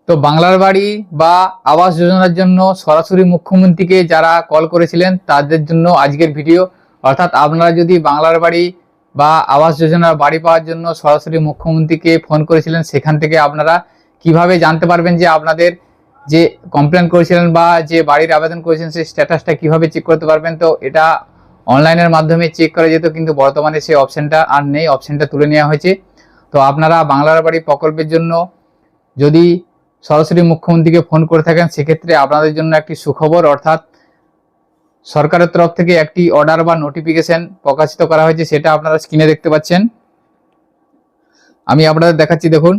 তো বাংলার বাড়ি বা আবাস যোজনার জন্য সরাসরি মুখ্যমন্ত্রীকে যারা কল করেছিলেন তাদের জন্য আজকের ভিডিও। অর্থাৎ আপনারা যদি বাংলার বাড়ি বা আবাস যোজনার বাড়ি পাওয়ার জন্য সরাসরি মুখ্যমন্ত্রীকে ফোন করেছিলেন, সেখান থেকে আপনারা কিভাবে জানতে পারবেন যে আপনাদের যে কমপ্লেন করেছিলেন বা যে বাড়ির আবেদন করেছেন সেই স্ট্যাটাসটা কিভাবে চেক করতে পারবেন। তো এটা অনলাইনের মাধ্যমে চেক করা যেত, কিন্তু বর্তমানে সেই অপশনটা আর নেই, অপশনটা তুলে নেওয়া হয়েছে। তো আপনারা বাংলার বাড়ি প্রকল্পের জন্য যদি সরাসরি মুখ্যমন্ত্রীকে ফোন করে থাকেন, সেক্ষেত্রে আপনাদের জন্য একটি সুখবর, অর্থাৎ সরকারের তরফ থেকে একটি অর্ডার বা নোটিফিকেশন প্রকাশিত করা হয়েছে, সেটা আপনারা স্ক্রিনে দেখতে পাচ্ছেন। আমি আপনাদের দেখাচ্ছি, দেখুন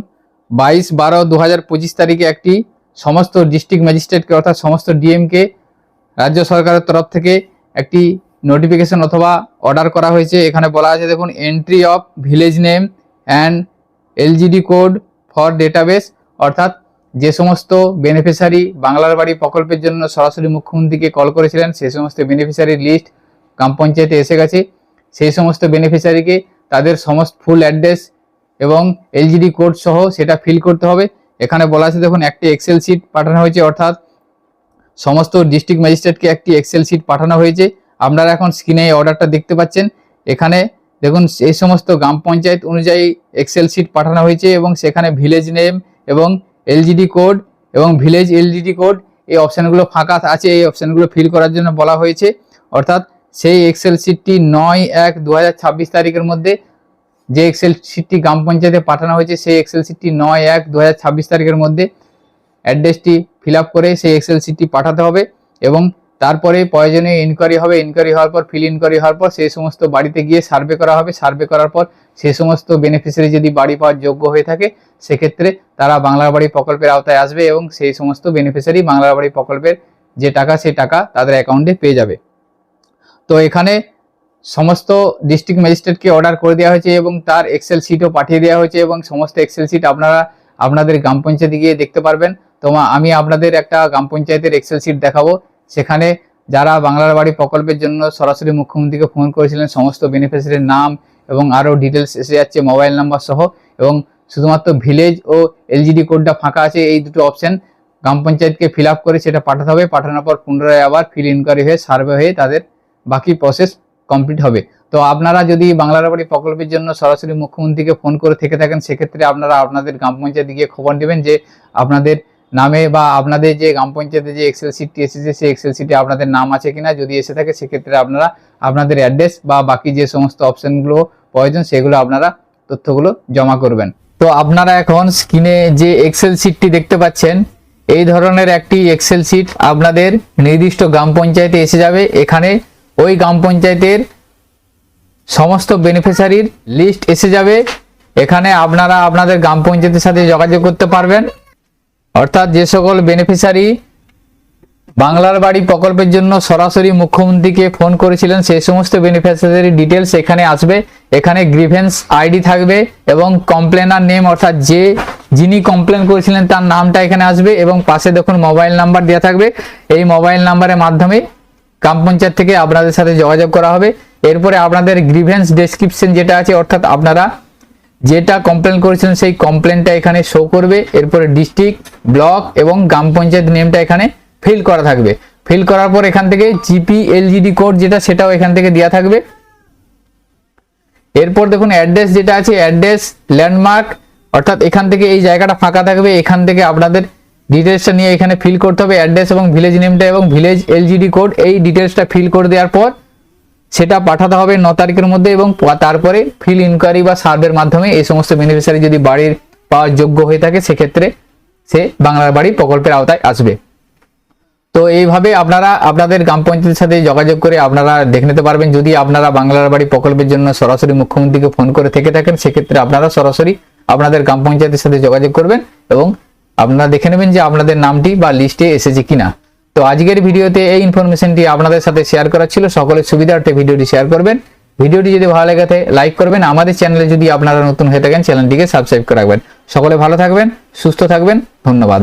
22/12/2025 তারিখে একটি সমস্ত ডিস্ট্রিক্ট ম্যাজিস্ট্রেটকে অর্থাৎ সমস্ত ডিএমকে রাজ্য সরকারের তরফ থেকে একটি নোটিফিকেশন অথবা অর্ডার করা হয়েছে। এখানে বলা আছে দেখুন, entry of village name and LGD code for database, অর্থাৎ যে সমস্ত বেনিফিশিয়ারি বাংলার বাড়ি প্রকল্পের জন্য সরাসরি মুখ্যমন্ত্রীকে কল করেছিলেন সেই সমস্ত বেনিফিশিয়ারির লিস্ট গ্রাম পঞ্চায়েতে এসে গেছে। সেই সমস্ত বেনিফিশিয়ারিকে তাদের সমস্ত ফুল অ্যাড্রেস এবং এলজিডি কোড সহ সেটা ফিল করতে হবে। এখানে বলা আছে দেখুন, একটি এক্সেল শিট পাঠানো হয়েছে, অর্থাৎ সমস্ত ডিস্ট্রিক্ট ম্যাজিস্ট্রেটকে একটি এক্সেল শিট পাঠানো হয়েছে। আপনারা এখন স্ক্রিনে এই অর্ডারটা দেখতে পাচ্ছেন। এখানে দেখুন এই সমস্ত গ্রাম পঞ্চায়েত অনুযায়ী এক্সেল শিট পাঠানো হয়েছে এবং সেখানে ভিলেজ নেম এবং এলজিডি কোড এবং ভিলেজ এলজিডি কোড এই অপশানগুলো ফাঁকা আছে, এই অপশানগুলো ফিল করার জন্য বলা হয়েছে। অর্থাৎ সেই এক্সেল শিটটি 9/1/2026 তারিখের মধ্যে যে এক্সেল শিটটি গ্রাম পঞ্চায়েতে পাঠানো হয়েছে, সেই এক্সেল শিটটি 9/1/2026 তারিখের মধ্যে অ্যাড্রেসটি ফিল আপ করে সেই এক্সেল শিটটি পাঠাতে হবে এবং তারপরে প্রয়োজনীয় ইনকোয়ারি হবে। ইনকোয়ারি হওয়ার পর ইনকোয়ারি হওয়ার পর সেই সমস্ত বাড়িতে গিয়ে সার্ভে করা হবে। সার্ভে করার পর সেই সমস্ত বেনিফিশিয়ারি যদি বাড়ি পাওয়ার যোগ্য হয়ে থাকে, সেক্ষেত্রে তারা বাংলার বাড়ি প্রকল্পের আওতায় আসবে এবং সেই সমস্ত বেনিফিশিয়ারি বাংলার বাড়ি প্রকল্পের যে টাকা সেই টাকা তাদের অ্যাকাউন্টে পেয়ে যাবে। তো এখানে সমস্ত ডিস্ট্রিক্ট ম্যাজিস্ট্রেটকে অর্ডার করে দেওয়া হয়েছে এবং তার এক্সেল শিটও পাঠিয়ে দেওয়া হয়েছে এবং সমস্ত এক্সেল শিট আপনারা আপনাদের গ্রাম পঞ্চায়েতে গিয়ে দেখতে পারবেন। তো আমি আপনাদের একটা গ্রাম পঞ্চায়েতের এক্সেল শিট দেখাবো। সেখানে যারা বাংলার বাড়ি প্রকল্পের জন্য সরাসরি মুখ্যমন্ত্রীকে ফোন করেছিলেন সমস্ত বেনিফিশিয়ারির নাম এবং আরও ডিটেলস এসে যাচ্ছে মোবাইল নাম্বার সহ, এবং শুধুমাত্র ভিলেজ ও এলজিডি কোডটা ফাঁকা আছে। এই দুটো অপশন গ্রাম পঞ্চায়েতকে ফিল আপ করে সেটা পাঠাতে হবে। পাঠানোর পর পুনরায় আবার ইনকোয়ারি হয়ে সার্ভে হয়ে তাদের বাকি প্রসেস কমপ্লিট হবে। তো আপনারা যদি বাংলার বাড়ি প্রকল্পের জন্য সরাসরি মুখ্যমন্ত্রীকে ফোন করে থেকে থাকেন, সেক্ষেত্রে আপনারা আপনাদের গ্রাম পঞ্চায়েতে গিয়ে খবর নেবেন যে আপনাদের নামে বা আপনাদের যে গ্রাম পঞ্চায়েতে যে এক্সেল শিটটি এসেছে সেই এক্সেল শিটে আপনাদের নাম আছে কিনা। যদি এসে থাকে সেক্ষেত্রে আপনারা আপনাদের অ্যাড্রেস বা বাকি যে সমস্ত অপশনগুলো প্রয়োজন সেগুলো আপনারা তথ্যগুলো জমা করবেন। তো আপনারা এখন স্ক্রিনে যে এক্সেল শিটটি দেখতে পাচ্ছেন, এই ধরনের একটি এক্সেল শিট আপনাদের নির্দিষ্ট গ্রাম পঞ্চায়েতে এসে যাবে। এখানে ওই গ্রাম পঞ্চায়েতের সমস্ত বেনিফিশিয়ারির লিস্ট এসে যাবে। এখানে আপনারা আপনাদের গ্রাম পঞ্চায়েতের সাথে যোগাযোগ করতে পারবেন, অর্থাৎ যে সকল বেনিফিশিয়ারি বাংলার বাড়ি প্রকল্পের জন্য সরাসরি মুখ্যমন্ত্রীকে ফোন করেছিলেন সেই সমস্ত বেনিফিশিয়ারি ডিটেলস এখানে আসবে। এখানে গ্রিভেন্স আইডি থাকবে এবং কমপ্লেনার নেম, অর্থাৎ যিনি কমপ্লেন করেছিলেন তার নামটা এখানে আসবে এবং পাশে দেখুন মোবাইল নাম্বার দেওয়া থাকবে। এই মোবাইল নাম্বারের মাধ্যমে গ্রাম পঞ্চায়েত থেকে আপনাদের সাথে যোগাযোগ করা হবে। এরপরে আপনাদের গ্রিভেন্স ডেসক্রিপশন যেটা আছে, অর্থাৎ আপনারা যেটা কমপ্লেন করেছিলেন সেই কমপ্লেনটা এখানে শো করবে। এরপরে ডিস্ট্রিক্ট, ব্লক এবং গ্রাম পঞ্চায়েত নেমটা এখানে ফিল করা থাকবে। ফিল করার পর এখান থেকে জিপি এলজিডি কোড যেটা সেটাও এখান থেকে দেওয়া থাকবে। এরপর দেখুন অ্যাড্রেস যেটা আছে, অ্যাড্রেস ল্যান্ডমার্ক, অর্থাৎ এখান থেকে এই জায়গাটা ফাঁকা থাকবে। এখান থেকে আপনাদের ডিটেলসটা নিয়ে এখানে ফিল করতে হবে, অ্যাড্রেস এবং ভিলেজ নেমটা এবং ভিলেজ এলজিডি কোড। এই ডিটেলসটা ফিল করে দেওয়ার পর সেটা পাঠাতে হবে 9 তারিখের মধ্যে এবং তারপরে ইনকোয়ারি বা সার্ভের মাধ্যমে এই সমস্ত বেনিফিশিয়ারি যদি বাড়ির পাওয়ার যোগ্য হয়ে থাকে সেক্ষেত্রে সে বাংলার বাড়ি প্রকল্পের আওতায় আসবে। তো এইভাবে আপনারা আপনাদের গ্রাম পঞ্চায়েতের সাথে যোগাযোগ করে আপনারা দেখে নিতে পারবেন। যদি আপনারা বাংলার বাড়ি প্রকল্পের জন্য সরাসরি মুখ্যমন্ত্রীকে ফোন করে থেকে থাকেন, সেক্ষেত্রে আপনারা সরাসরি আপনাদের গ্রাম পঞ্চায়েতের সাথে যোগাযোগ করবেন এবং আপনারা দেখে নেবেন যে আপনাদের নামটি বা লিস্টে এসেছে কিনা। তো আজকের ভিডিওতে এই ইনফরমেশনটি আপনাদের সাথে শেয়ার করা ছিল। সকলের সুবিধার্থে ভিডিওটি শেয়ার করবেন। ভিডিওটি যদি ভালো লাগে থাকে লাইক করবেন। আমাদের চ্যানেলে যদি আপনারা নতুন হয়ে থাকেন চ্যানেলটিকে সাবস্ক্রাইব করে রাখবেন। সকলে ভালো থাকবেন, সুস্থ থাকবেন। ধন্যবাদ।